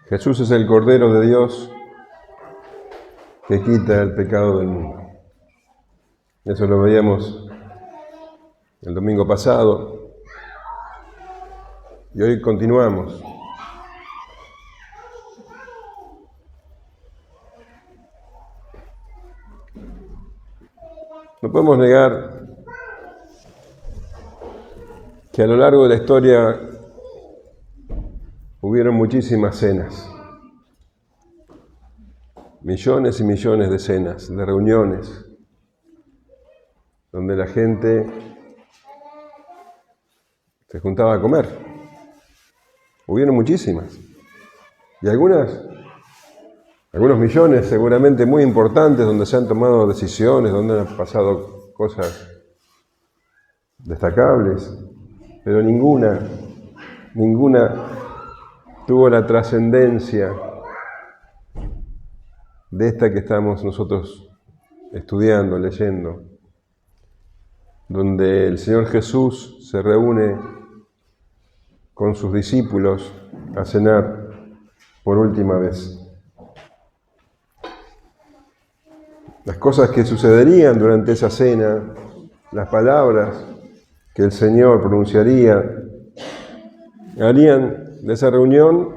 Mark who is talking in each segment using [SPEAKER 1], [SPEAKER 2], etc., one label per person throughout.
[SPEAKER 1] Jesús es el Cordero de Dios que quita el pecado del mundo. Eso lo veíamos el domingo pasado y hoy continuamos. No podemos negar que a lo largo de la historia hubieron muchísimas cenas, millones y millones de cenas, de reuniones, donde la gente se juntaba a comer. Hubieron muchísimas. Y algunos millones seguramente muy importantes, donde se han tomado decisiones, donde han pasado cosas destacables, pero ninguna tuvo la trascendencia de esta que estamos nosotros estudiando, leyendo, donde el Señor Jesús se reúne con sus discípulos a cenar por última vez. Las cosas que sucederían durante esa cena, las palabras que el Señor pronunciaría, harían de esa reunión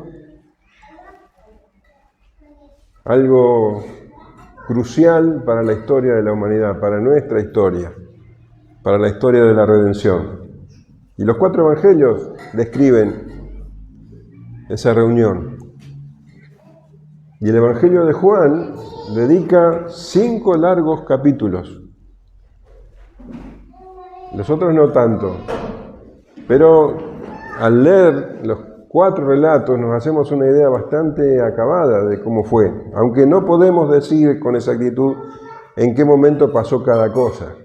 [SPEAKER 1] algo crucial para la historia de la humanidad, para nuestra historia, para la historia de la redención. Y los 4 evangelios describen esa reunión. Y el Evangelio de Juan dedica 5 largos capítulos. Los otros no tanto, pero al leer los 4 relatos nos hacemos una idea bastante acabada de cómo fue, aunque no podemos decir con exactitud en qué momento pasó cada cosa.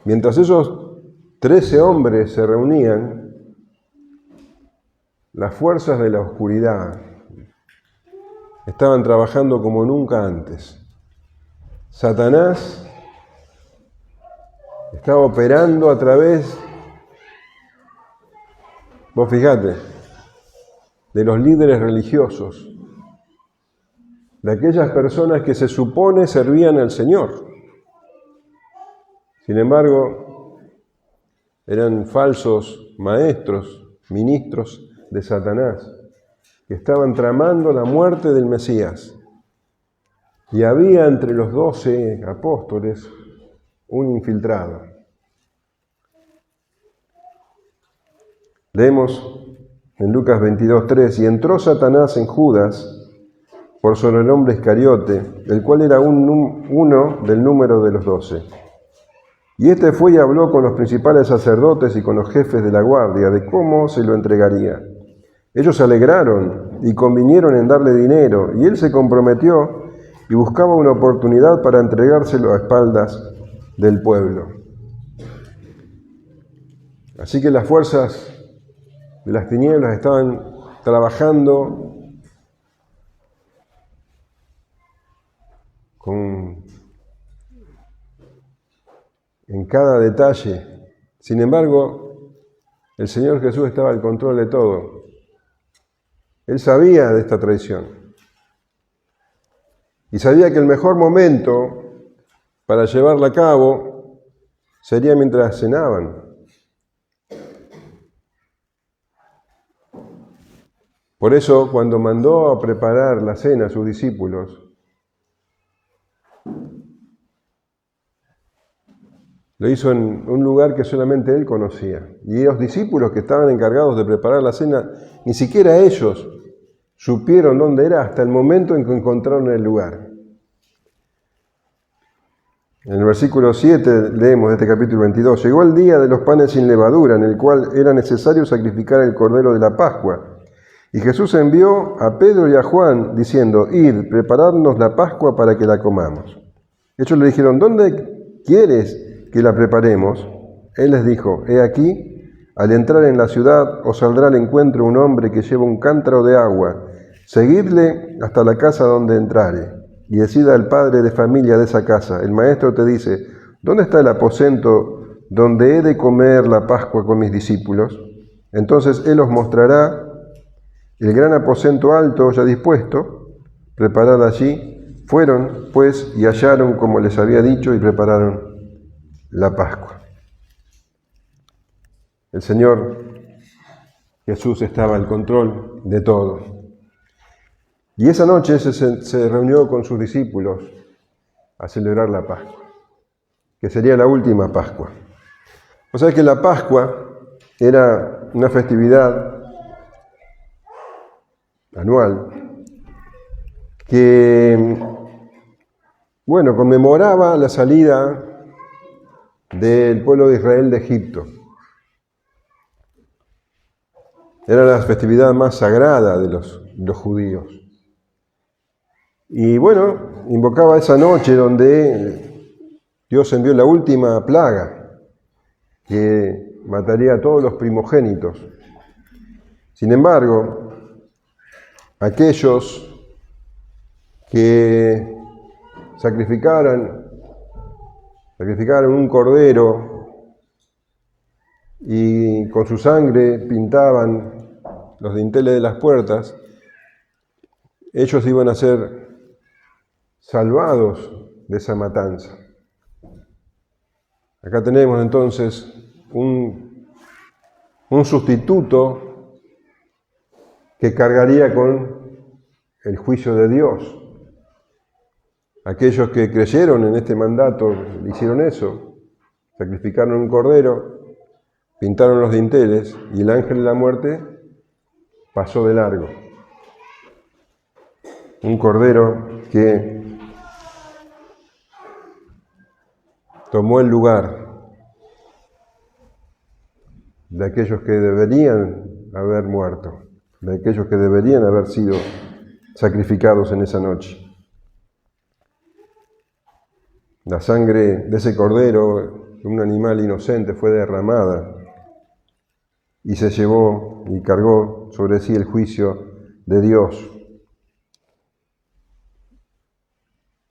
[SPEAKER 1] Mientras esos 13 hombres se reunían, las fuerzas de la oscuridad estaban trabajando como nunca antes. Satanás estaba operando a través, vos fijate, de los líderes religiosos, de aquellas personas que se supone servían al Señor. Sin embargo, eran falsos maestros, ministros de Satanás, que estaban tramando la muerte del Mesías. Y había entre los 12 apóstoles un infiltrado. Leemos en Lucas 22:3, y entró Satanás en Judas por sobrenombre Iscariote, el cual era uno del número de los 12. Y este fue y habló con los principales sacerdotes y con los jefes de la guardia de cómo se lo entregaría. Ellos se alegraron y convinieron en darle dinero, y él se comprometió y buscaba una oportunidad para entregárselo a espaldas del pueblo. Así que las fuerzas de las tinieblas estaban trabajando en cada detalle. Sin embargo, el Señor Jesús estaba al control de todo. Él sabía de esta traición. Y sabía que el mejor momento para llevarla a cabo sería mientras cenaban. Por eso, cuando mandó a preparar la cena a sus discípulos, lo hizo en un lugar que solamente él conocía. Y los discípulos que estaban encargados de preparar la cena, ni siquiera ellos supieron dónde era hasta el momento en que encontraron el lugar. En el versículo 7 leemos de este capítulo 22, llegó el día de los panes sin levadura, en el cual era necesario sacrificar el cordero de la Pascua. Y Jesús envió a Pedro y a Juan, diciendo, id, preparadnos la Pascua para que la comamos. Ellos le dijeron, ¿dónde quieres que la preparemos? Él les dijo, he aquí, al entrar en la ciudad os saldrá al encuentro un hombre que lleva un cántaro de agua. Seguidle hasta la casa donde entrare, y decida al padre de familia de esa casa, el maestro te dice, ¿dónde está el aposento donde he de comer la Pascua con mis discípulos. Entonces Él os mostrará el gran aposento alto ya dispuesto, preparad allí. Fueron, pues, y hallaron como les había dicho y prepararon la Pascua. El Señor Jesús estaba al control de todo. Y esa noche se reunió con sus discípulos a celebrar la Pascua, que sería la última Pascua. O sea que la Pascua era una festividad anual que, conmemoraba la salida del pueblo de Israel de Egipto. Era la festividad más sagrada de los judíos. Y invocaba esa noche donde Dios envió la última plaga que mataría a todos los primogénitos. Sin embargo, aquellos que sacrificaran un cordero y con su sangre pintaban los dinteles de las puertas, ellos iban a ser salvados de esa matanza. Acá tenemos entonces un sustituto que cargaría con el juicio de Dios. Aquellos que creyeron en este mandato hicieron eso, sacrificaron un cordero, pintaron los dinteles y el ángel de la muerte pasó de largo. Un cordero que tomó el lugar de aquellos que deberían haber muerto, de aquellos que deberían haber sido sacrificados en esa noche. La sangre de ese cordero, de un animal inocente, fue derramada y se llevó y cargó sobre sí el juicio de Dios.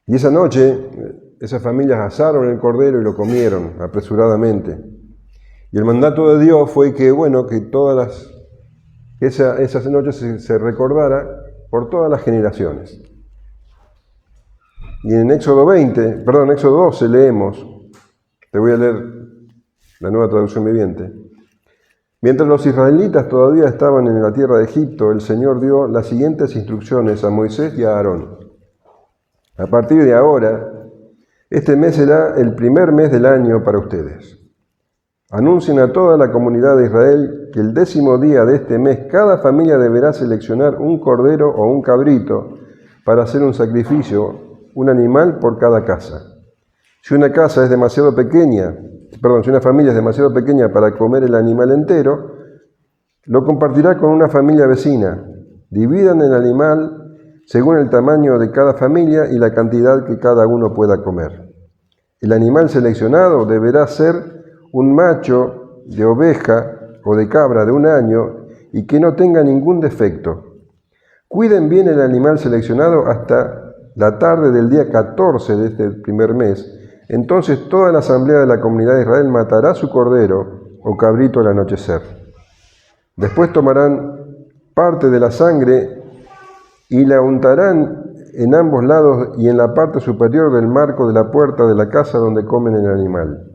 [SPEAKER 1] Y esa noche, esas familias asaron el cordero y lo comieron apresuradamente. Y el mandato de Dios fue que esas noches se recordara por todas las generaciones. Y en Éxodo 12 leemos, te voy a leer la Nueva Traducción Viviente. Mientras los israelitas todavía estaban en la tierra de Egipto, el Señor dio las siguientes instrucciones a Moisés y a Aarón. A partir de ahora, este mes será el primer mes del año para ustedes. Anuncien a toda la comunidad de Israel que el 10º día de este mes cada familia deberá seleccionar un cordero o un cabrito para hacer un sacrificio, un animal por cada casa. Si una familia es demasiado pequeña para comer el animal entero, lo compartirá con una familia vecina. Dividan el animal según el tamaño de cada familia y la cantidad que cada uno pueda comer. El animal seleccionado deberá ser un macho de oveja o de cabra de 1 año y que no tenga ningún defecto. Cuiden bien el animal seleccionado hasta la tarde del día 14 de este primer mes. Entonces toda la asamblea de la comunidad de Israel matará su cordero o cabrito al anochecer. Después tomarán parte de la sangre y la untarán en ambos lados y en la parte superior del marco de la puerta de la casa donde comen el animal.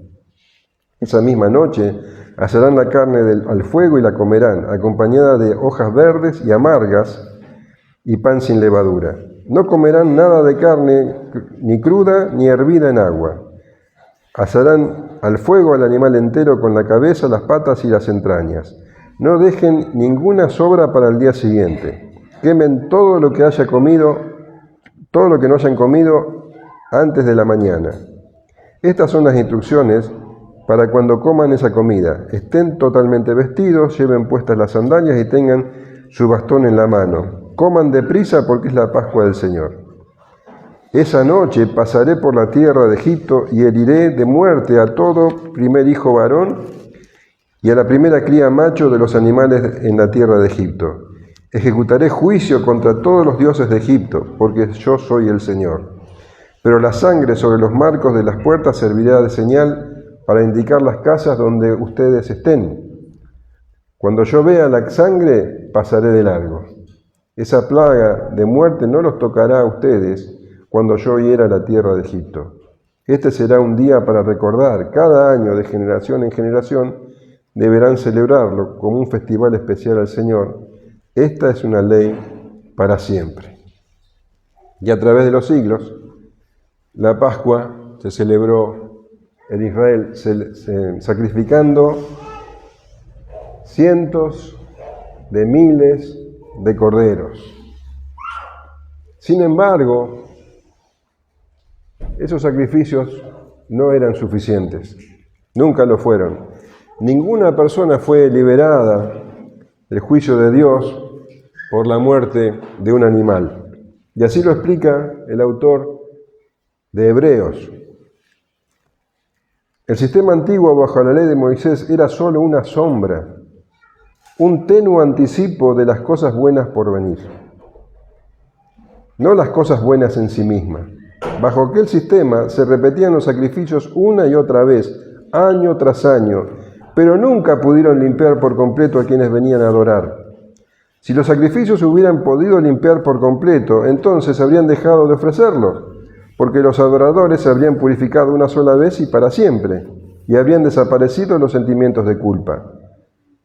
[SPEAKER 1] Esa misma noche asarán la carne al fuego y la comerán, acompañada de hojas verdes y amargas y pan sin levadura. No comerán nada de carne, ni cruda ni hervida en agua. Asarán al fuego al animal entero con la cabeza, las patas y las entrañas. No dejen ninguna sobra para el día siguiente. Quemen todo lo que no hayan comido antes de la mañana. Estas son las instrucciones para cuando coman esa comida. Estén totalmente vestidos, lleven puestas las sandalias y tengan su bastón en la mano. Coman deprisa porque es la Pascua del Señor. Esa noche pasaré por la tierra de Egipto y heriré de muerte a todo primer hijo varón y a la primera cría macho de los animales en la tierra de Egipto. Ejecutaré juicio contra todos los dioses de Egipto, porque yo soy el Señor. Pero la sangre sobre los marcos de las puertas servirá de señal para indicar las casas donde ustedes estén. Cuando yo vea la sangre, pasaré de largo. Esa plaga de muerte no los tocará a ustedes cuando yo hiera la tierra de Egipto. Este será un día para recordar. Cada año, de generación en generación, deberán celebrarlo como un festival especial al Señor. Esta es una ley para siempre. Y a través de los siglos, la Pascua se celebró en Israel sacrificando cientos de miles de corderos. Sin embargo, esos sacrificios no eran suficientes, nunca lo fueron. Ninguna persona fue liberada del juicio de Dios por la muerte de un animal. Y así lo explica el autor de Hebreos. El sistema antiguo bajo la ley de Moisés era solo una sombra, un tenue anticipo de las cosas buenas por venir, no las cosas buenas en sí mismas. Bajo aquel sistema se repetían los sacrificios una y otra vez, año tras año, pero nunca pudieron limpiar por completo a quienes venían a adorar. Si los sacrificios hubieran podido limpiar por completo, entonces habrían dejado de ofrecerlos, porque los adoradores se habrían purificado una sola vez y para siempre, y habrían desaparecido los sentimientos de culpa.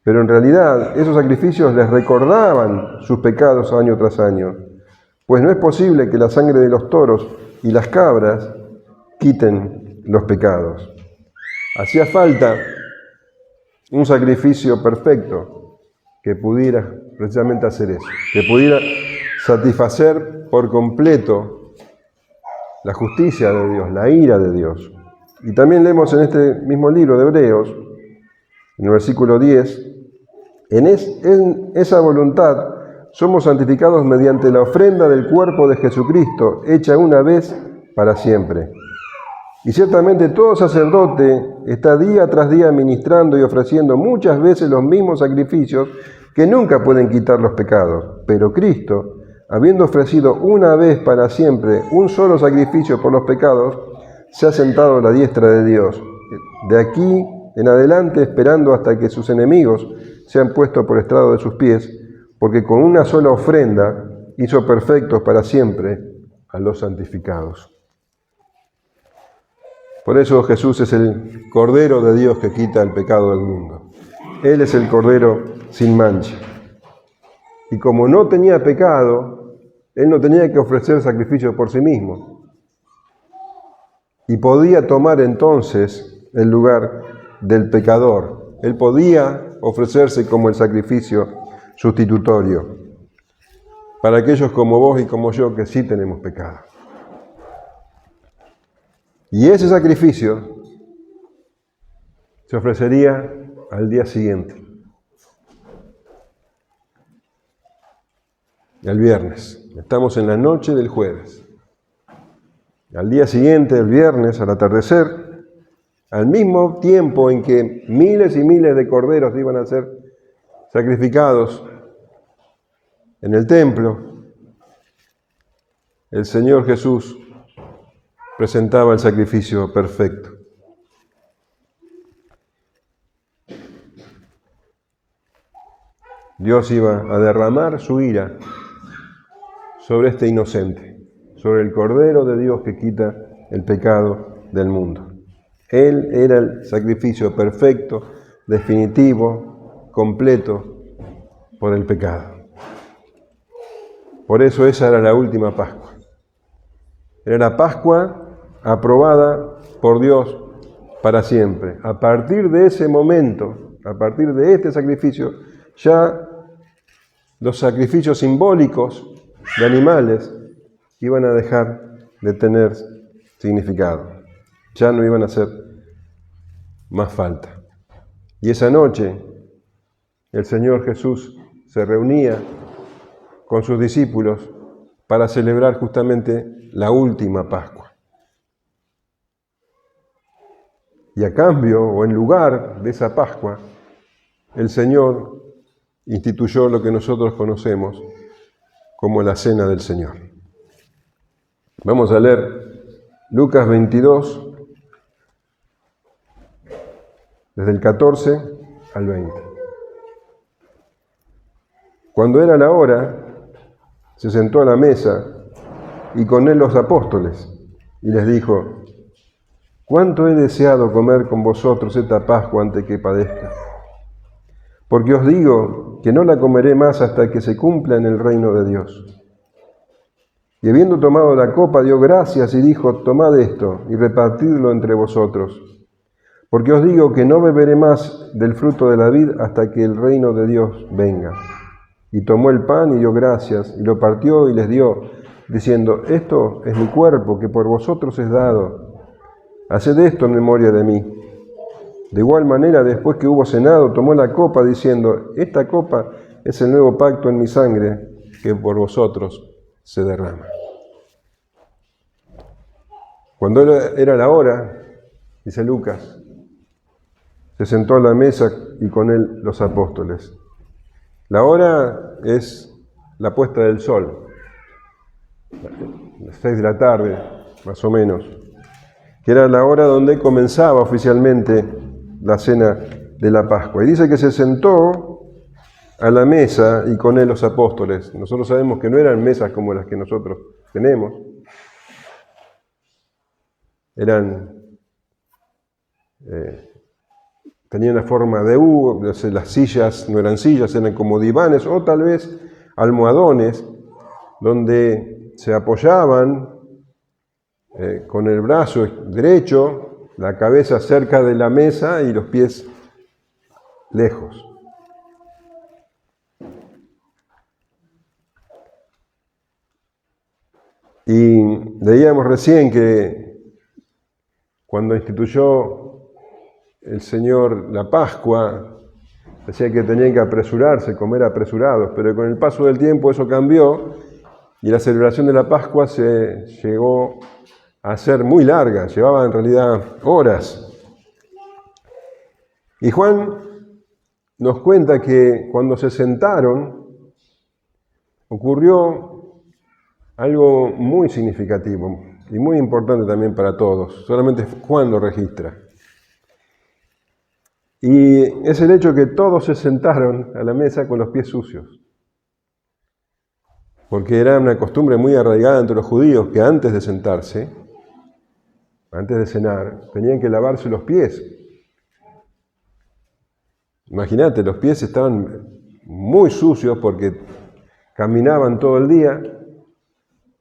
[SPEAKER 1] Pero en realidad, esos sacrificios les recordaban sus pecados año tras año, pues no es posible que la sangre de los toros y las cabras quiten los pecados. Hacía falta un sacrificio perfecto que pudiera precisamente hacer eso, que pudiera satisfacer por completo la justicia de Dios, la ira de Dios. Y también leemos en este mismo libro de Hebreos, en el versículo 10, en esa voluntad somos santificados mediante la ofrenda del cuerpo de Jesucristo, hecha una vez para siempre. Y ciertamente todo sacerdote está día tras día ministrando y ofreciendo muchas veces los mismos sacrificios que nunca pueden quitar los pecados. Pero Cristo, habiendo ofrecido una vez para siempre un solo sacrificio por los pecados, se ha sentado a la diestra de Dios. De aquí en adelante, esperando hasta que sus enemigos sean puestos por estrado de sus pies, porque con una sola ofrenda hizo perfectos para siempre a los santificados. Por eso Jesús es el Cordero de Dios que quita el pecado del mundo. Él es el Cordero sin mancha. Y como no tenía pecado, Él no tenía que ofrecer sacrificio por sí mismo. Y podía tomar entonces el lugar del pecador. Él podía ofrecerse como el sacrificio sustitutorio para aquellos como vos y como yo que sí tenemos pecado. Y ese sacrificio se ofrecería al día siguiente, el viernes. Estamos en la noche del jueves. Al día siguiente, el viernes, al atardecer, al mismo tiempo en que miles y miles de corderos iban a ser sacrificados en el templo, el Señor Jesús presentaba el sacrificio perfecto. Dios iba a derramar su ira sobre este inocente, sobre el Cordero de Dios que quita el pecado del mundo. Él era el sacrificio perfecto, definitivo, completo por el pecado. Por eso esa era la última Pascua. Era la Pascua aprobada por Dios para siempre. A partir de ese momento, a partir de este sacrificio, ya los sacrificios simbólicos de animales iban a dejar de tener significado. Ya no iban a hacer más falta. Y esa noche el Señor Jesús se reunía con sus discípulos para celebrar justamente la última Pascua. Y a cambio, o en lugar de esa Pascua, el Señor instituyó lo que nosotros conocemos como la Cena del Señor. Vamos a leer Lucas 22, desde el 14 al 20. Cuando era la hora, se sentó a la mesa y con él los apóstoles, y les dijo: «¿Cuánto he deseado comer con vosotros esta Pascua antes que padezca? Porque os digo que no la comeré más hasta que se cumpla en el reino de Dios». Y habiendo tomado la copa, dio gracias y dijo: «Tomad esto y repartidlo entre vosotros, porque os digo que no beberé más del fruto de la vid hasta que el reino de Dios venga». Y tomó el pan y dio gracias, y lo partió y les dio, diciendo: «Esto es mi cuerpo, que por vosotros es dado. Haced esto en memoria de mí». De igual manera, después que hubo cenado, tomó la copa, diciendo: «Esta copa es el nuevo pacto en mi sangre, que por vosotros se derrama». Cuando era la hora, dice Lucas, se sentó a la mesa y con él los apóstoles. La hora es la puesta del sol, las 6 de la tarde, más o menos, que era la hora donde comenzaba oficialmente la cena de la Pascua. Y dice que se sentó a la mesa y con él los apóstoles. Nosotros sabemos que no eran mesas como las que nosotros tenemos. Tenían la forma de U, las sillas no eran sillas, eran como divanes o tal vez almohadones donde se apoyaban con el brazo derecho, la cabeza cerca de la mesa y los pies lejos. Y leíamos recién que cuando instituyó el Señor la Pascua, decía que tenían que apresurarse, comer apresurados, pero con el paso del tiempo eso cambió y la celebración de la Pascua se llegó a ser muy larga, llevaba en realidad horas. Y Juan nos cuenta que cuando se sentaron ocurrió algo muy significativo y muy importante también para todos. Solamente Juan lo registra. Y es el hecho que todos se sentaron a la mesa con los pies sucios. Porque era una costumbre muy arraigada entre los judíos que antes de sentarse, antes de cenar, tenían que lavarse los pies. Imagínate, los pies estaban muy sucios porque caminaban todo el día,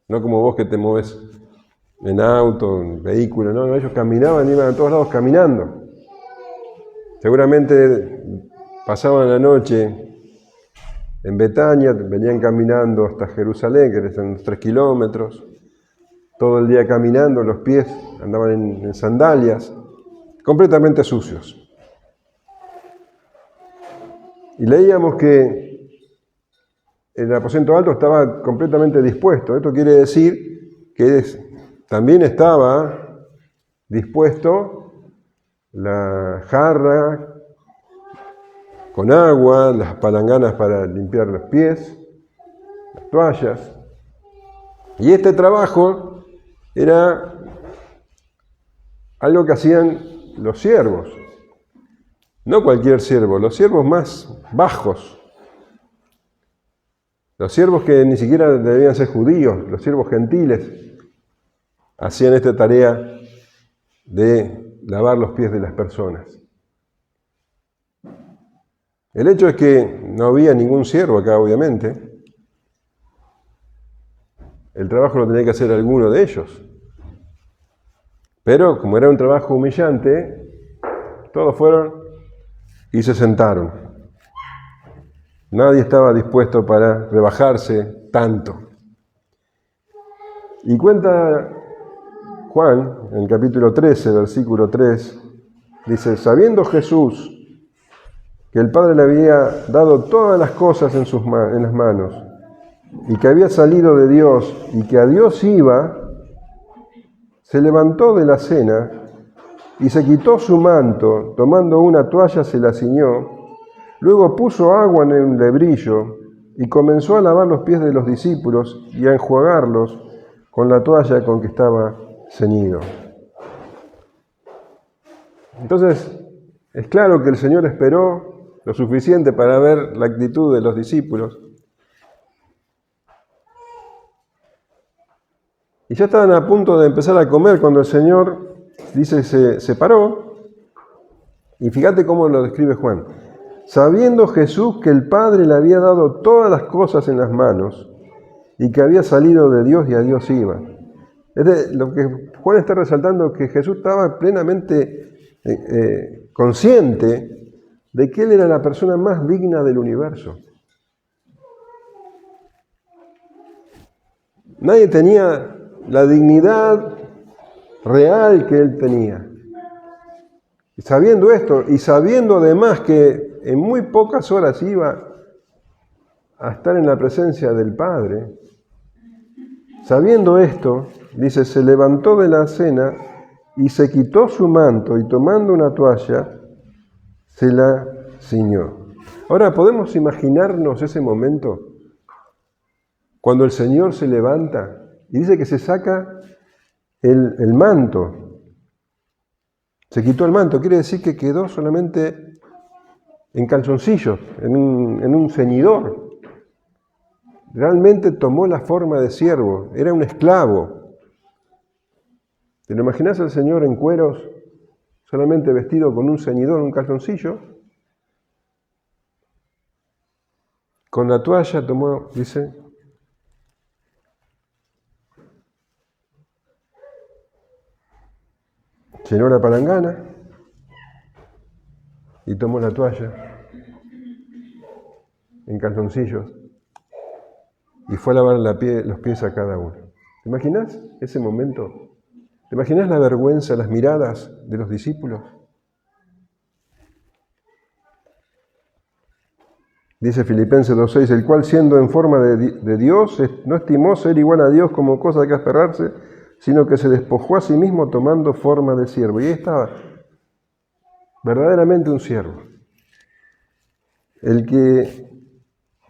[SPEAKER 1] no como vos que te mueves en auto, en vehículo, no, ellos caminaban, iban a todos lados caminando. Seguramente pasaban la noche en Betania, venían caminando hasta Jerusalén, que eran unos 3 kilómetros, todo el día caminando, los pies andaban en sandalias, completamente sucios. Y leíamos que el aposento alto estaba completamente dispuesto. Esto quiere decir que también estaba dispuesto la jarra con agua, las palanganas para limpiar los pies, las toallas. Y este trabajo era algo que hacían los siervos. No cualquier siervo, los siervos más bajos. Los siervos que ni siquiera debían ser judíos, los siervos gentiles, hacían esta tarea de lavar los pies de las personas. El hecho es que no había ningún siervo acá, obviamente. El trabajo lo tenía que hacer alguno de ellos. Pero como era un trabajo humillante, todos fueron y se sentaron. Nadie estaba dispuesto para rebajarse tanto. Y cuenta Juan, en el capítulo 13, versículo 3, dice: sabiendo Jesús que el Padre le había dado todas las cosas en las manos, y que había salido de Dios, y que a Dios iba, se levantó de la cena, y se quitó su manto, tomando una toalla se la ciñó, luego puso agua en un lebrillo, y comenzó a lavar los pies de los discípulos, y a enjuagarlos con la toalla con que estaba ceñido. Entonces, Es claro que el Señor esperó lo suficiente para ver la actitud de los discípulos. Y ya estaban a punto de empezar a comer cuando el Señor, dice, se paró. Y fíjate cómo lo describe Juan. Sabiendo Jesús que el Padre le había dado todas las cosas en las manos y que había salido de Dios y a Dios iba. Lo que Juan está resaltando es que Jesús estaba plenamente consciente de que Él era la persona más digna del universo. Nadie tenía la dignidad real que Él tenía. Y sabiendo esto, y sabiendo además que en muy pocas horas iba a estar en la presencia del Padre, sabiendo esto, dice, se levantó de la cena y se quitó su manto y tomando una toalla, se la ciñó. Ahora, ¿podemos imaginarnos ese momento? Cuando el Señor se levanta y dice que se saca el manto. Se quitó el manto, quiere decir que quedó solamente en calzoncillos, en un ceñidor. Realmente tomó la forma de siervo, era un esclavo. ¿Te lo imaginas al Señor en cueros, solamente vestido con un ceñidor, un calzoncillo? Con la toalla tomó, dice, llenó la palangana y tomó la toalla en calzoncillos y fue a lavar los pies a cada uno. ¿Te imaginas ese momento? ¿Te imaginas la vergüenza, las miradas de los discípulos? Dice Filipenses 2:6, el cual siendo en forma de Dios, no estimó ser igual a Dios como cosa que aferrarse, sino que se despojó a sí mismo tomando forma de siervo. Y ahí estaba, verdaderamente un siervo. El que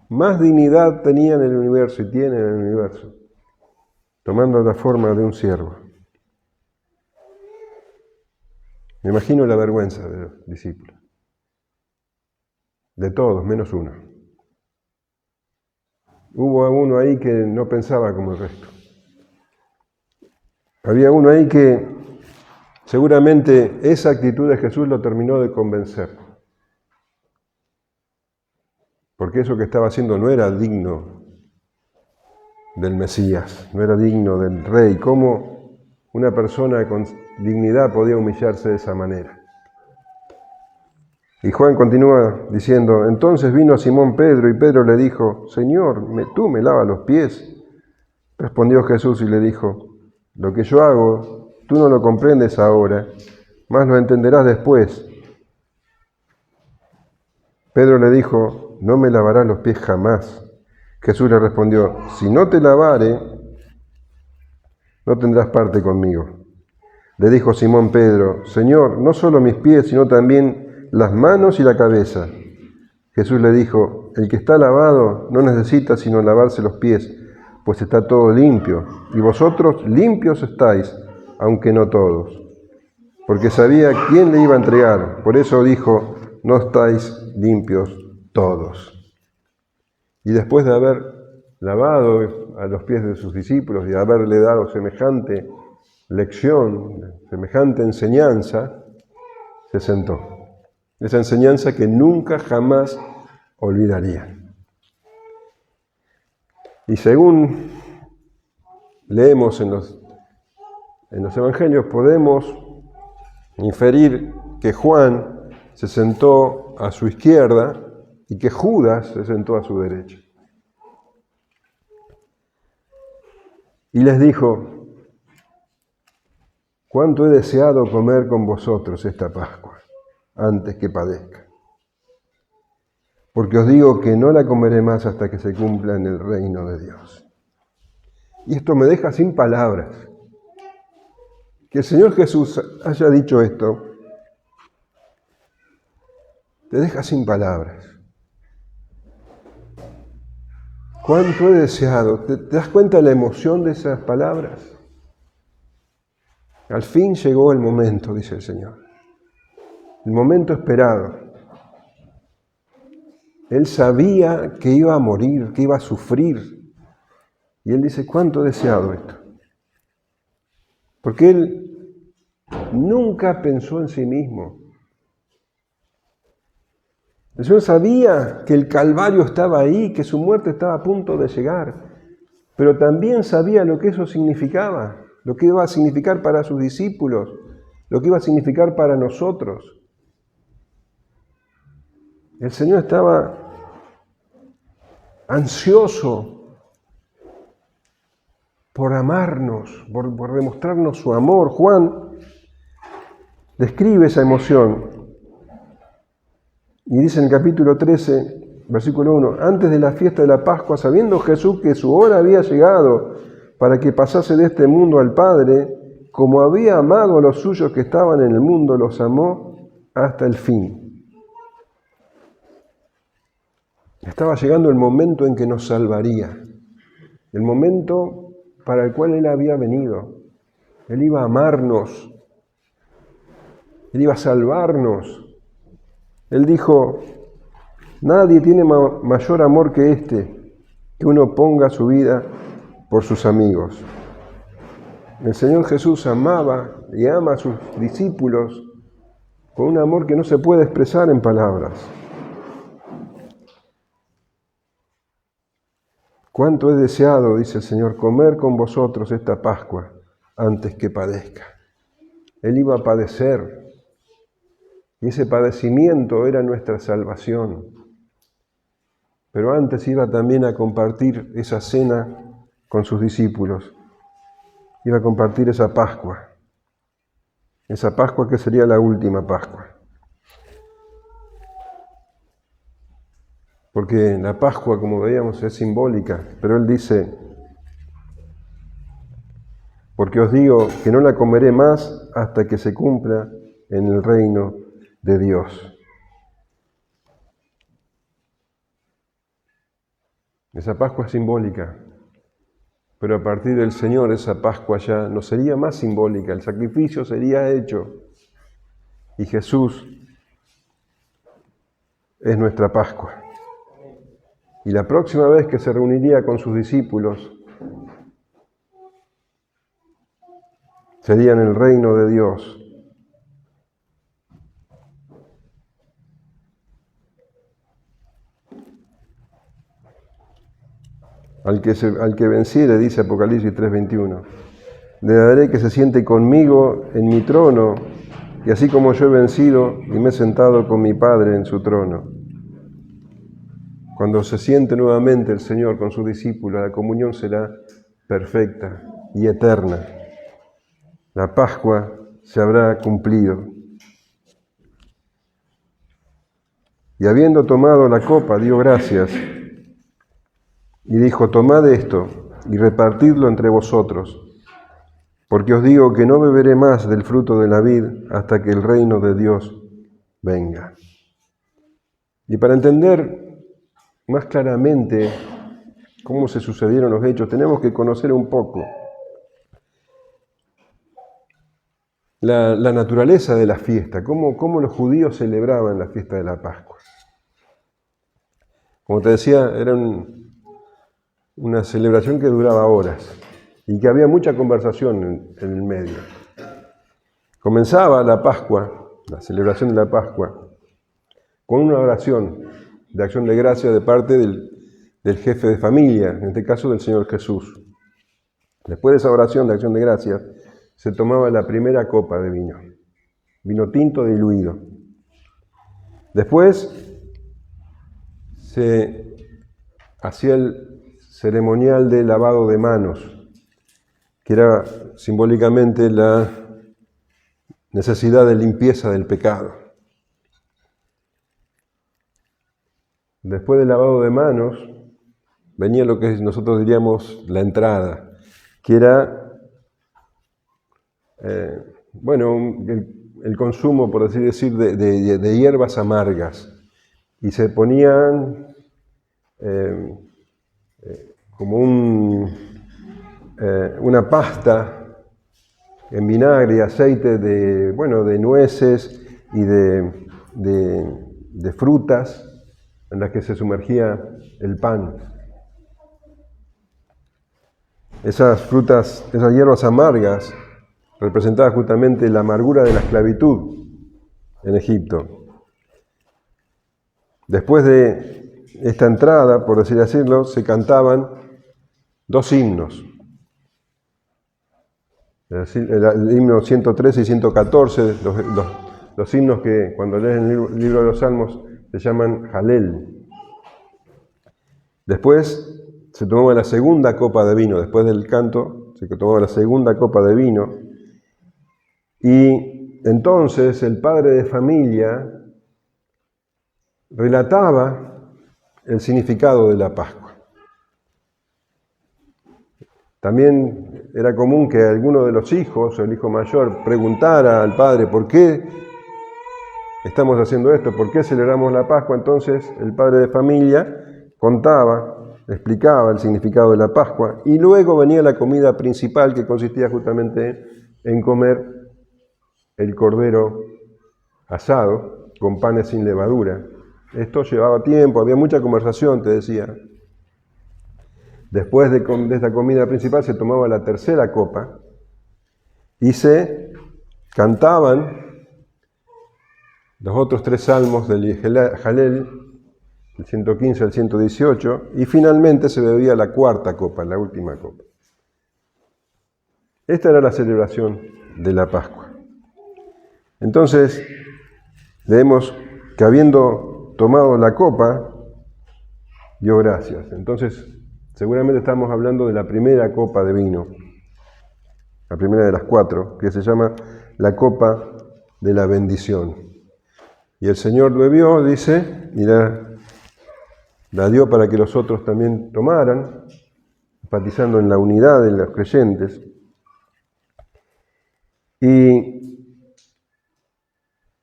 [SPEAKER 1] más dignidad tenía en el universo y tiene en el universo, tomando la forma de un siervo. Me imagino la vergüenza de los discípulos. De todos, menos uno. Hubo uno ahí que no pensaba como el resto. Había uno ahí que seguramente esa actitud de Jesús lo terminó de convencer. Porque eso que estaba haciendo no era digno del Mesías, no era digno del Rey. ¿Cómo una persona con dignidad podía humillarse de esa manera? Y Juan continúa diciendo, entonces vino Simón Pedro y Pedro le dijo, Señor, ¿tú me lavas los pies? Respondió Jesús y le dijo, lo que yo hago, tú no lo comprendes ahora, mas lo entenderás después. Pedro le dijo, no me lavarás los pies jamás. Jesús le respondió, si no te lavare, no tendrás parte conmigo. Le dijo Simón Pedro, Señor, no solo mis pies, sino también las manos y la cabeza. Jesús le dijo, el que está lavado no necesita sino lavarse los pies, pues está todo limpio, y vosotros limpios estáis, aunque no todos. Porque sabía quién le iba a entregar, por eso dijo, no estáis limpios todos. Y después de haber lavado a los pies de sus discípulos y de haberle dado semejante lección, semejante enseñanza, se sentó. Esa enseñanza que nunca jamás olvidaría. Y según leemos en los evangelios, podemos inferir que Juan se sentó a su izquierda y que Judas se sentó a su derecha. Y les dijo, cuánto he deseado comer con vosotros esta Pascua, antes que padezca. Porque os digo que no la comeré más hasta que se cumpla en el reino de Dios. Y esto me deja sin palabras. Que el Señor Jesús haya dicho esto, te deja sin palabras. ¿Cuánto he deseado? ¿Te das cuenta de la emoción de esas palabras? Al fin llegó el momento, dice el Señor. el momento esperado. Él sabía que iba a morir, que iba a sufrir. Y él dice, ¿cuánto he deseado esto? Porque él nunca pensó en sí mismo. El Señor sabía que el Calvario estaba ahí, que su muerte estaba a punto de llegar, pero también sabía lo que eso significaba, lo que iba a significar para sus discípulos, lo que iba a significar para nosotros. El Señor estaba ansioso por amarnos, por demostrarnos su amor. Juan describe esa emoción y dice en el capítulo 13, versículo 1, antes de la fiesta de la Pascua, sabiendo Jesús que su hora había llegado para que pasase de este mundo al Padre, como había amado a los suyos que estaban en el mundo, los amó hasta el fin. Estaba llegando el momento en que nos salvaría, el momento para el cual Él había venido. Él iba a amarnos, Él iba a salvarnos. Él dijo, nadie tiene mayor amor que este, que uno ponga su vida por sus amigos. El Señor Jesús amaba y ama a sus discípulos con un amor que no se puede expresar en palabras. Cuánto he deseado, dice el Señor, comer con vosotros esta Pascua antes que padezca. Él iba a padecer. Y ese padecimiento era nuestra salvación. Pero antes iba también a compartir esa cena con sus discípulos. Iba a compartir esa Pascua que sería la última Pascua. Porque la Pascua, como veíamos, es simbólica, pero Él dice, porque os digo que no la comeré más hasta que se cumpla en el reino de Dios. Esa Pascua es simbólica, pero a partir del Señor esa Pascua ya no sería más simbólica, el sacrificio sería hecho y Jesús es nuestra Pascua. Y la próxima vez que se reuniría con sus discípulos sería en el reino de Dios. Al que venciere, dice Apocalipsis 3:21, le daré que se siente conmigo en mi trono, y así como yo he vencido y me he sentado con mi Padre en su trono. Cuando se siente nuevamente el Señor con sus discípulos, la comunión será perfecta y eterna. La Pascua se habrá cumplido. Y habiendo tomado la copa, dio gracias y dijo, tomad esto y repartidlo entre vosotros, porque os digo que no beberé más del fruto de la vid hasta que el reino de Dios venga. Y para entender más claramente cómo se sucedieron los hechos, tenemos que conocer un poco la naturaleza de la fiesta, cómo los judíos celebraban la fiesta de la Pascua. Como te decía, era una celebración que duraba horas y que había mucha conversación en el medio. Comenzaba la Pascua, la celebración de la Pascua, con una oración de acción de gracia de parte del jefe de familia, en este caso del Señor Jesús. Después de esa oración de acción de gracia, se tomaba la primera copa de vino tinto diluido. Después se hacía el ceremonial de lavado de manos, que era simbólicamente la necesidad de limpieza del pecado. Después del lavado de manos, venía lo que nosotros diríamos la entrada, que era, el consumo, por así decir, de hierbas amargas. Y se ponían como una pasta en vinagre y aceite de nueces y de frutas en las que se sumergía el pan. Esas frutas, esas hierbas amargas, representaban justamente la amargura de la esclavitud en Egipto. Después de esta entrada, por decir así, se cantaban 2 himnos. El himno 113 y 114, los himnos que cuando lees el libro de los Salmos se llaman Halel. Después se tomaba la segunda copa de vino, después del canto se tomaba la segunda copa de vino, y entonces el padre de familia relataba el significado de la Pascua. También era común que alguno de los hijos, o el hijo mayor, preguntara al padre por qué estamos haciendo esto, por qué celebramos la Pascua. Entonces el padre de familia contaba, explicaba el significado de la Pascua, y luego venía la comida principal, que consistía justamente en comer el cordero asado con panes sin levadura. Esto llevaba tiempo, había mucha conversación, te decía. Después de esta comida principal se tomaba la tercera copa y se cantaban los otros 3 salmos del Halel, el 115 al 118, y finalmente se bebía la cuarta copa, la última copa. Esta era la celebración de la Pascua. Entonces, leemos que habiendo tomado la copa, dio gracias. Entonces, seguramente estamos hablando de la primera copa de vino, la primera de las 4, que se llama la copa de la bendición. Y el Señor bebió, dice, y la dio para que los otros también tomaran, enfatizando en la unidad de los creyentes. Y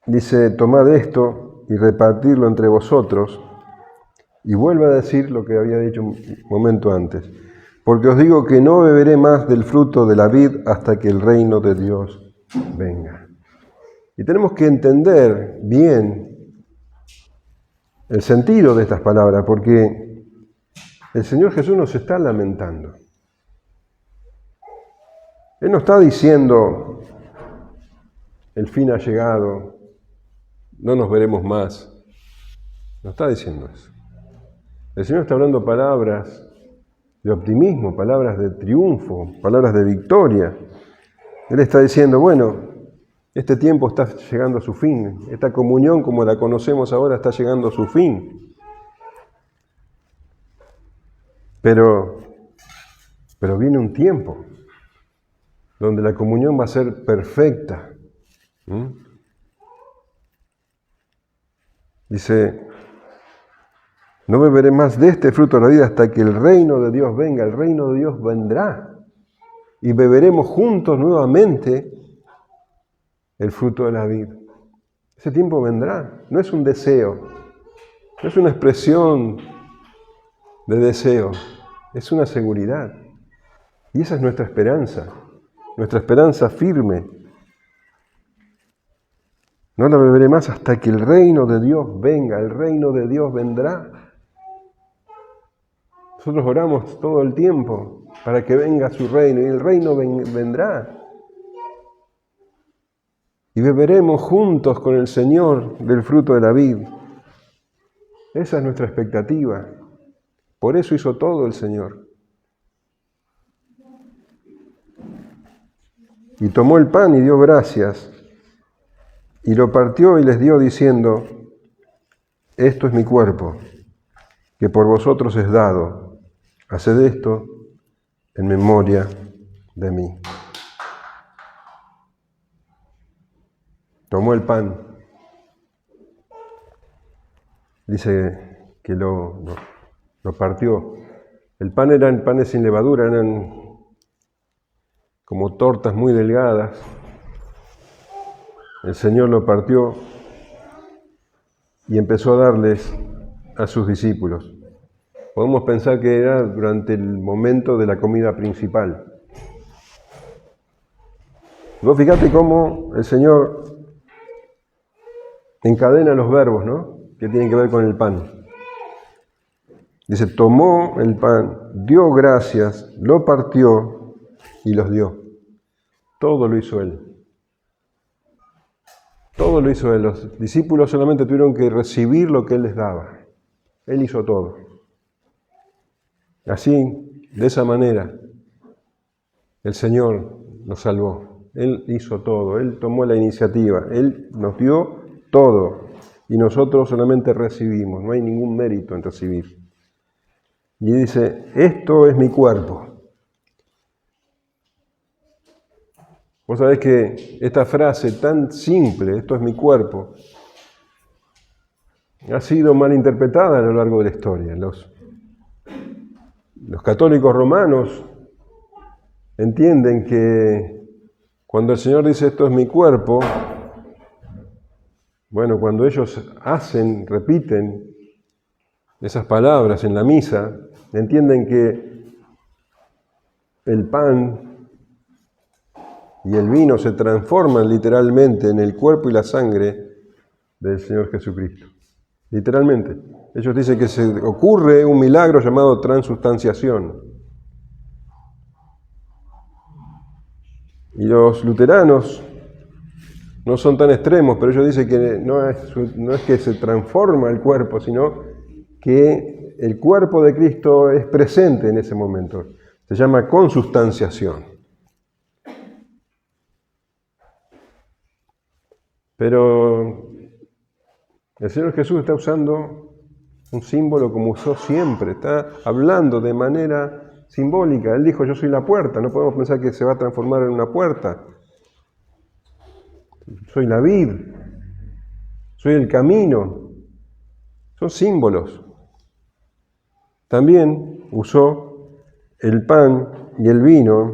[SPEAKER 1] dice, tomad esto y repartirlo entre vosotros. Y vuelve a decir lo que había dicho un momento antes. Porque os digo que no beberé más del fruto de la vid hasta que el reino de Dios venga. Y tenemos que entender bien el sentido de estas palabras, porque el Señor Jesús nos está lamentando. Él no está diciendo, el fin ha llegado, no nos veremos más. No está diciendo eso. El Señor está hablando palabras de optimismo, palabras de triunfo, palabras de victoria. Él está diciendo, bueno, este tiempo está llegando a su fin, esta comunión como la conocemos ahora está llegando a su fin. Pero viene un tiempo donde la comunión va a ser perfecta. Dice, no beberé más de este fruto de la vida hasta que el reino de Dios venga. El reino de Dios vendrá y beberemos juntos nuevamente el fruto de la vida. Ese tiempo vendrá. No es un deseo, no es una expresión de deseo, es una seguridad. Y esa es nuestra esperanza firme. No la beberé más hasta que el reino de Dios venga. El reino de Dios vendrá. Nosotros oramos todo el tiempo para que venga su reino, y el reino vendrá. Y beberemos juntos con el Señor del fruto de la vid. Esa es nuestra expectativa. Por eso hizo todo el Señor. Y tomó el pan y dio gracias, y lo partió y les dio diciendo, esto es mi cuerpo, que por vosotros es dado. Haced esto en memoria de mí. Tomó el pan. Dice que lo partió. El pan eran panes sin levadura, eran como tortas muy delgadas. El Señor lo partió y empezó a darles a sus discípulos. Podemos pensar que era durante el momento de la comida principal. Vos fíjate cómo el Señor encadena los verbos, ¿no?, que tienen que ver con el pan. Dice, tomó el pan, dio gracias, lo partió y los dio. Todo lo hizo Él. Todo lo hizo Él. Los discípulos solamente tuvieron que recibir lo que Él les daba. Él hizo todo. Así, de esa manera, el Señor nos salvó. Él hizo todo. Él tomó la iniciativa. Él nos dio todo. Y nosotros solamente recibimos. No hay ningún mérito en recibir. Y dice, esto es mi cuerpo. Vos sabés que esta frase tan simple, esto es mi cuerpo, ha sido mal interpretada a lo largo de la historia. Los católicos romanos entienden que cuando el Señor dice esto es mi cuerpo, bueno, cuando ellos repiten esas palabras en la misa, entienden que el pan y el vino se transforman literalmente en el cuerpo y la sangre del Señor Jesucristo. Literalmente. Ellos dicen que se ocurre un milagro llamado transustanciación. Y los luteranos no son tan extremos, pero ellos dicen que no es que se transforma el cuerpo, sino que el cuerpo de Cristo es presente en ese momento. Se llama consustanciación. Pero el Señor Jesús está usando un símbolo como usó siempre, está hablando de manera simbólica. Él dijo, yo soy la puerta, no podemos pensar que se va a transformar en una puerta. Soy la vid, soy el camino. Son símbolos. También usó el pan y el vino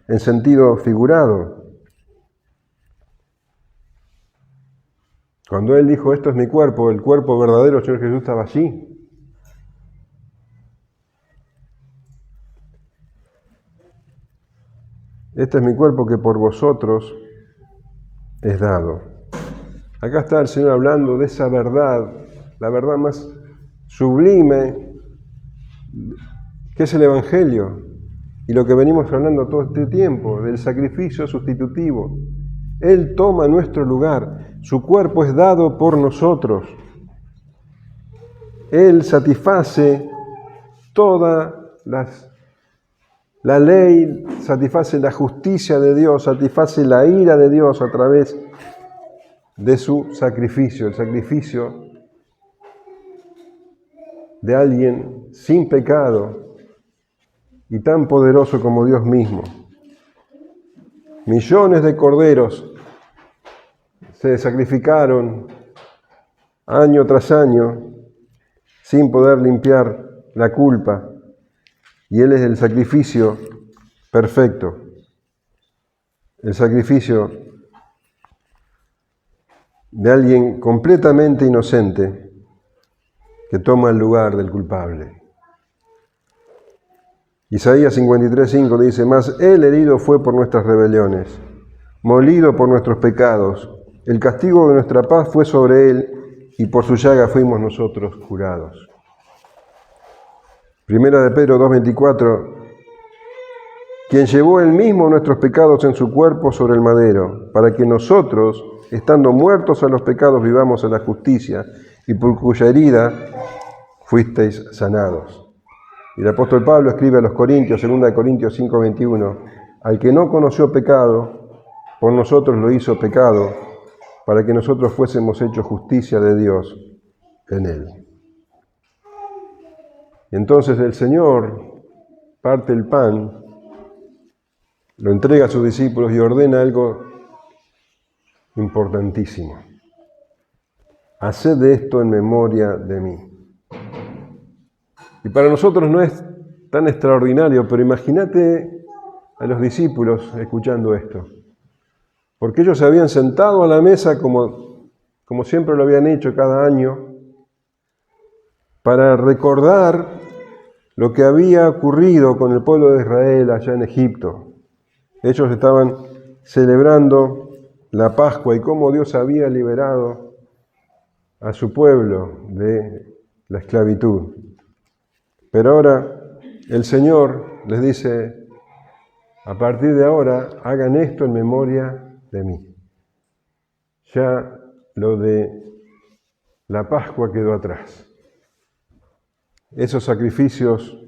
[SPEAKER 1] en sentido figurado. Cuando Él dijo, esto es mi cuerpo, el cuerpo verdadero del Señor Jesús estaba allí. Este es mi cuerpo que por vosotros es dado. Acá está el Señor hablando de esa verdad, la verdad más sublime, que es el Evangelio, y lo que venimos hablando todo este tiempo, del sacrificio sustitutivo. Él toma nuestro lugar, su cuerpo es dado por nosotros. Él satisface toda la ley, satisface la justicia de Dios, satisface la ira de Dios a través de su sacrificio, el sacrificio de alguien sin pecado y tan poderoso como Dios mismo. Millones de corderos se sacrificaron año tras año sin poder limpiar la culpa, y Él es el sacrificio perfecto, el sacrificio de alguien completamente inocente que toma el lugar del culpable. Isaías 53:5 dice, mas Él herido fue por nuestras rebeliones, molido por nuestros pecados, el castigo de nuestra paz fue sobre Él, y por su llaga fuimos nosotros curados. Primera de Pedro 2:24, quien llevó Él mismo nuestros pecados en su cuerpo sobre el madero, para que nosotros, estando muertos a los pecados, vivamos a la justicia, y por cuya herida fuisteis sanados. Y el apóstol Pablo escribe a los Corintios, 2 Corintios 5:21, al que no conoció pecado, por nosotros lo hizo pecado, para que nosotros fuésemos hechos justicia de Dios en Él. Y entonces el Señor parte el pan, lo entrega a sus discípulos y ordena algo importantísimo. Haced esto en memoria de mí. Y para nosotros no es tan extraordinario, pero imagínate a los discípulos escuchando esto. Porque ellos se habían sentado a la mesa como siempre lo habían hecho cada año, para recordar lo que había ocurrido con el pueblo de Israel allá en Egipto. Ellos estaban celebrando la Pascua y cómo Dios había liberado a su pueblo de la esclavitud. Pero ahora el Señor les dice, a partir de ahora hagan esto en memoria de mí. Ya lo de la Pascua quedó atrás. Esos sacrificios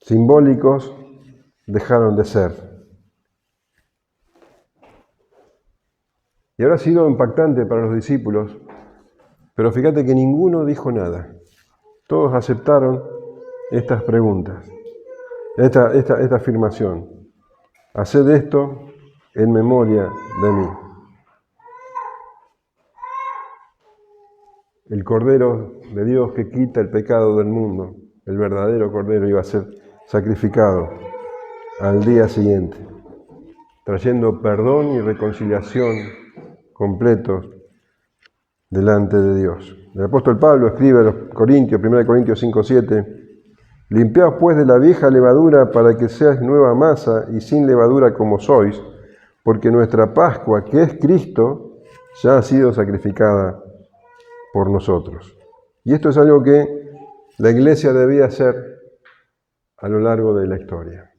[SPEAKER 1] simbólicos dejaron de ser. Y ahora ha sido impactante para los discípulos, pero fíjate que ninguno dijo nada. Todos aceptaron estas preguntas, esta afirmación. Haced esto en memoria de mí. El Cordero de Dios que quita el pecado del mundo, el verdadero Cordero, iba a ser sacrificado al día siguiente, trayendo perdón y reconciliación completos delante de Dios. El apóstol Pablo escribe a los Corintios, 1 Corintios 5:7, limpiaos pues de la vieja levadura para que seáis nueva masa y sin levadura como sois, porque nuestra Pascua, que es Cristo, ya ha sido sacrificada por nosotros. Y esto es algo que la Iglesia debía hacer a lo largo de la historia,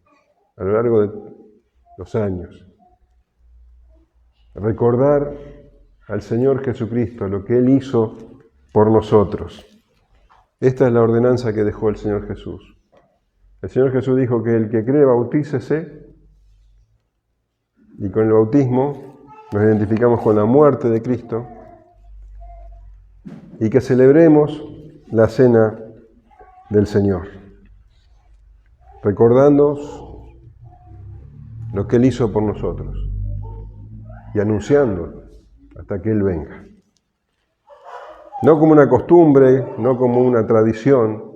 [SPEAKER 1] a lo largo de los años. Recordar al Señor Jesucristo, lo que Él hizo por nosotros. Esta es la ordenanza que dejó el Señor Jesús. El Señor Jesús dijo que el que cree bautícese, y con el bautismo nos identificamos con la muerte de Cristo, y que celebremos la cena del Señor, recordando lo que Él hizo por nosotros y anunciándolo hasta que Él venga. No como una costumbre, no como una tradición,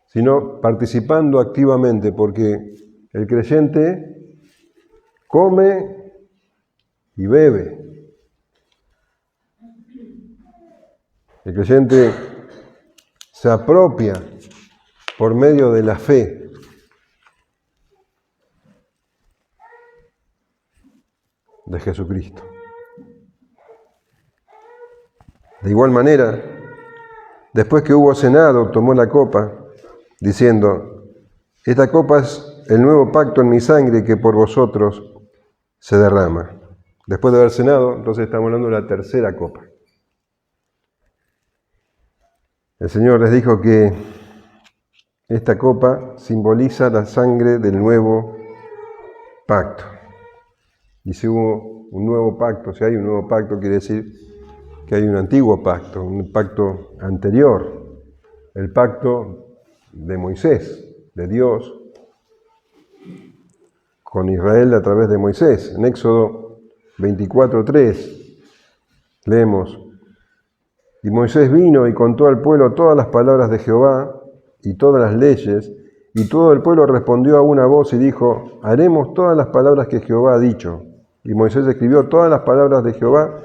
[SPEAKER 1] sino participando activamente, porque el creyente come y bebe. El creyente se apropia por medio de la fe de Jesucristo. De igual manera, después que hubo cenado, tomó la copa, diciendo, esta copa es el nuevo pacto en mi sangre que por vosotros se derrama. Después de haber cenado, entonces estamos hablando de la tercera copa. El Señor les dijo que esta copa simboliza la sangre del nuevo pacto. Y si hubo un nuevo pacto, si hay un nuevo pacto, quiere decir que hay un antiguo pacto, un pacto anterior, el pacto de Moisés, de Dios, con Israel a través de Moisés. En Éxodo 24:3 leemos, y Moisés vino y contó al pueblo todas las palabras de Jehová y todas las leyes, y todo el pueblo respondió a una voz y dijo, haremos todas las palabras que Jehová ha dicho. Y Moisés escribió todas las palabras de Jehová,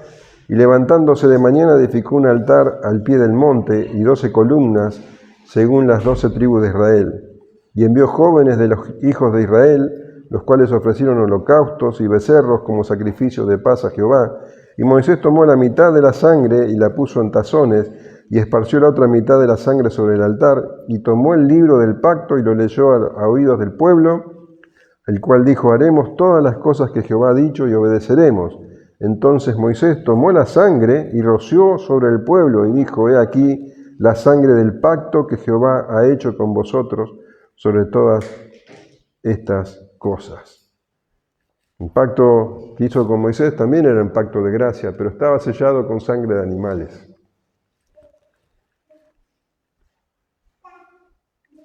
[SPEAKER 1] y levantándose de mañana edificó un altar al pie del monte y 12 columnas, según las 12 tribus de Israel. Y envió jóvenes de los hijos de Israel, los cuales ofrecieron holocaustos y becerros como sacrificio de paz a Jehová. Y Moisés tomó la mitad de la sangre y la puso en tazones, y esparció la otra mitad de la sangre sobre el altar, y tomó el libro del pacto y lo leyó a oídos del pueblo, el cual dijo, haremos todas las cosas que Jehová ha dicho y obedeceremos. Entonces Moisés tomó la sangre y roció sobre el pueblo y dijo, he aquí la sangre del pacto que Jehová ha hecho con vosotros sobre todas estas cosas. El pacto que hizo con Moisés también era un pacto de gracia, pero estaba sellado con sangre de animales.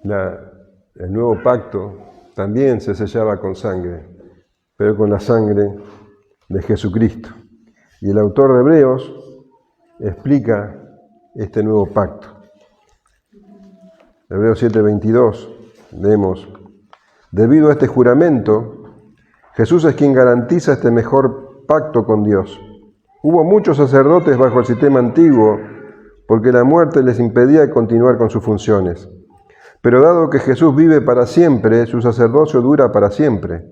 [SPEAKER 1] El nuevo pacto también se sellaba con sangre, pero con la sangre de Jesucristo. Y el autor de Hebreos explica este nuevo pacto. Hebreos 7:22 leemos, debido a este juramento, Jesús es quien garantiza este mejor pacto con Dios. Hubo muchos sacerdotes bajo el sistema antiguo porque la muerte les impedía continuar con sus funciones. Pero dado que Jesús vive para siempre, su sacerdocio dura para siempre.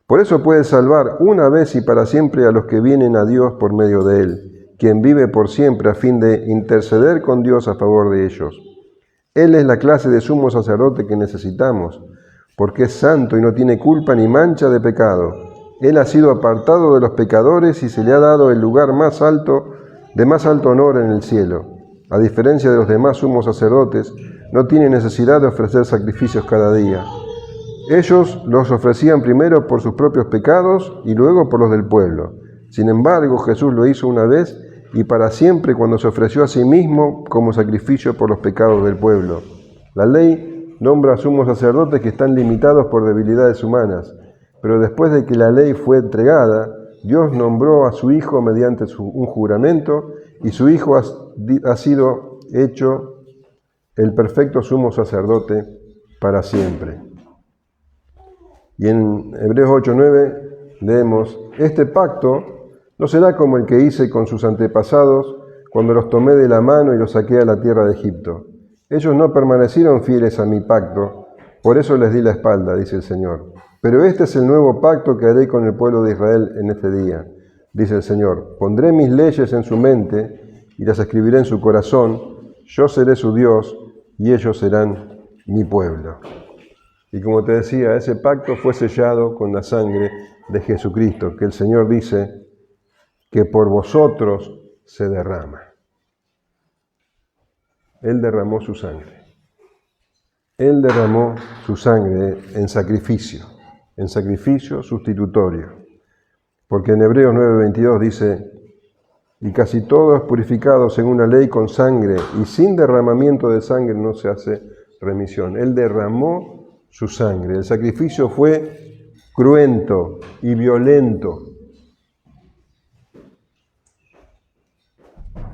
[SPEAKER 1] Por eso puede salvar una vez y para siempre a los que vienen a Dios por medio de Él. quien vive por siempre a fin de interceder con Dios a favor de ellos. Él es la clase de sumo sacerdote que necesitamos, porque es santo y no tiene culpa ni mancha de pecado. Él ha sido apartado de los pecadores y se le ha dado el lugar más alto, de más alto honor en el cielo. A diferencia de los demás sumos sacerdotes, no tiene necesidad de ofrecer sacrificios cada día. Ellos los ofrecían primero por sus propios pecados y luego por los del pueblo. Sin embargo, Jesús lo hizo una vez y para siempre cuando se ofreció a sí mismo como sacrificio por los pecados del pueblo. La ley nombra a sumos sacerdotes que están limitados por debilidades humanas, pero después de que la ley fue entregada, Dios nombró a su Hijo mediante un juramento y su Hijo ha sido hecho el perfecto sumo sacerdote para siempre. Y en Hebreos 8:9 leemos: este pacto no será como el que hice con sus antepasados cuando los tomé de la mano y los saqué a la tierra de Egipto. Ellos no permanecieron fieles a mi pacto, por eso les di la espalda, dice el Señor. Pero este es el nuevo pacto que haré con el pueblo de Israel en este día, dice el Señor. Pondré mis leyes en su mente y las escribiré en su corazón. Yo seré su Dios y ellos serán mi pueblo. Y como te decía, ese pacto fue sellado con la sangre de Jesucristo, que el Señor dice que por vosotros se derrama. Él derramó su sangre. Él derramó su sangre en sacrificio sustitutorio. Porque en Hebreos 9:22 dice: y casi todo es purificado según la ley con sangre, y sin derramamiento de sangre no se hace remisión. Él derramó su sangre. El sacrificio fue cruento y violento.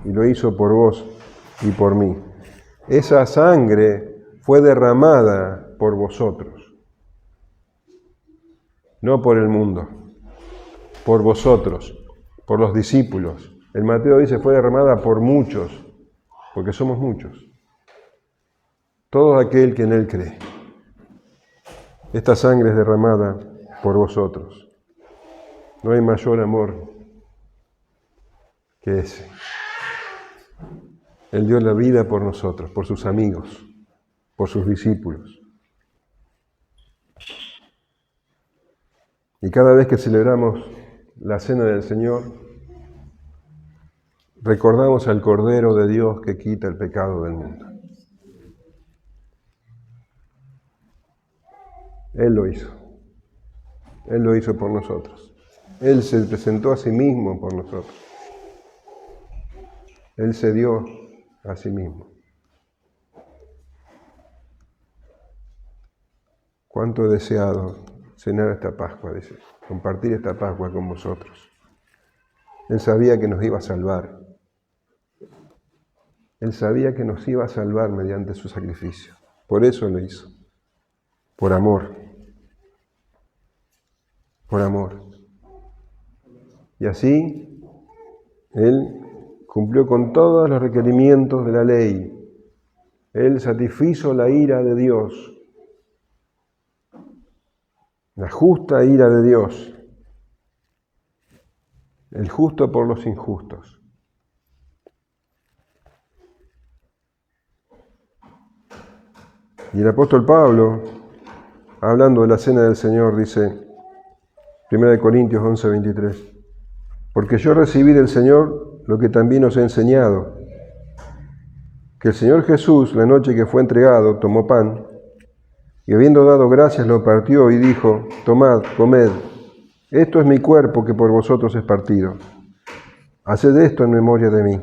[SPEAKER 1] Y lo hizo por vos y por mí. Esa sangre fue derramada por vosotros, no por el mundo, por vosotros, por los discípulos. El Mateo dice fue derramada por muchos, porque somos muchos. Todo aquel que en Él cree. Esta sangre es derramada por vosotros. No hay mayor amor que ese. Él dio la vida por nosotros, por sus amigos, por sus discípulos. Y cada vez que celebramos la cena del Señor, recordamos al Cordero de Dios que quita el pecado del mundo. Él lo hizo. Él lo hizo por nosotros. Él se presentó a sí mismo por nosotros. Él se dio a sí mismo. Cuánto he deseado cenar esta Pascua, dice, compartir esta Pascua con vosotros. Él sabía que nos iba a salvar. Él sabía que nos iba a salvar mediante su sacrificio. Por eso lo hizo. Por amor. Por amor. Y así, Él cumplió con todos los requerimientos de la ley. Él satisfizo la ira de Dios. La justa ira de Dios. El justo por los injustos. Y el apóstol Pablo, hablando de la cena del Señor, dice, 1 Corintios 11:23, porque yo recibí del Señor lo que también os he enseñado, que el Señor Jesús, la noche que fue entregado, tomó pan, y habiendo dado gracias lo partió y dijo, tomad, comed, esto es mi cuerpo que por vosotros es partido. Haced esto en memoria de mí.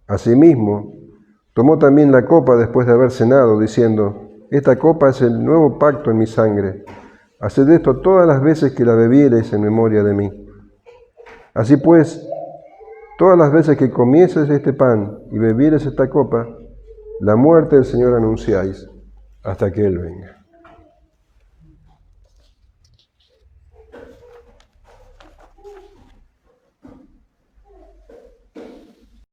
[SPEAKER 1] Asimismo, tomó también la copa después de haber cenado, diciendo, esta copa es el nuevo pacto en mi sangre. Haced esto todas las veces que la bebiereis en memoria de mí. Así pues, todas las veces que comieseis este pan y bebiereis esta copa, la muerte del Señor anunciáis hasta que Él venga.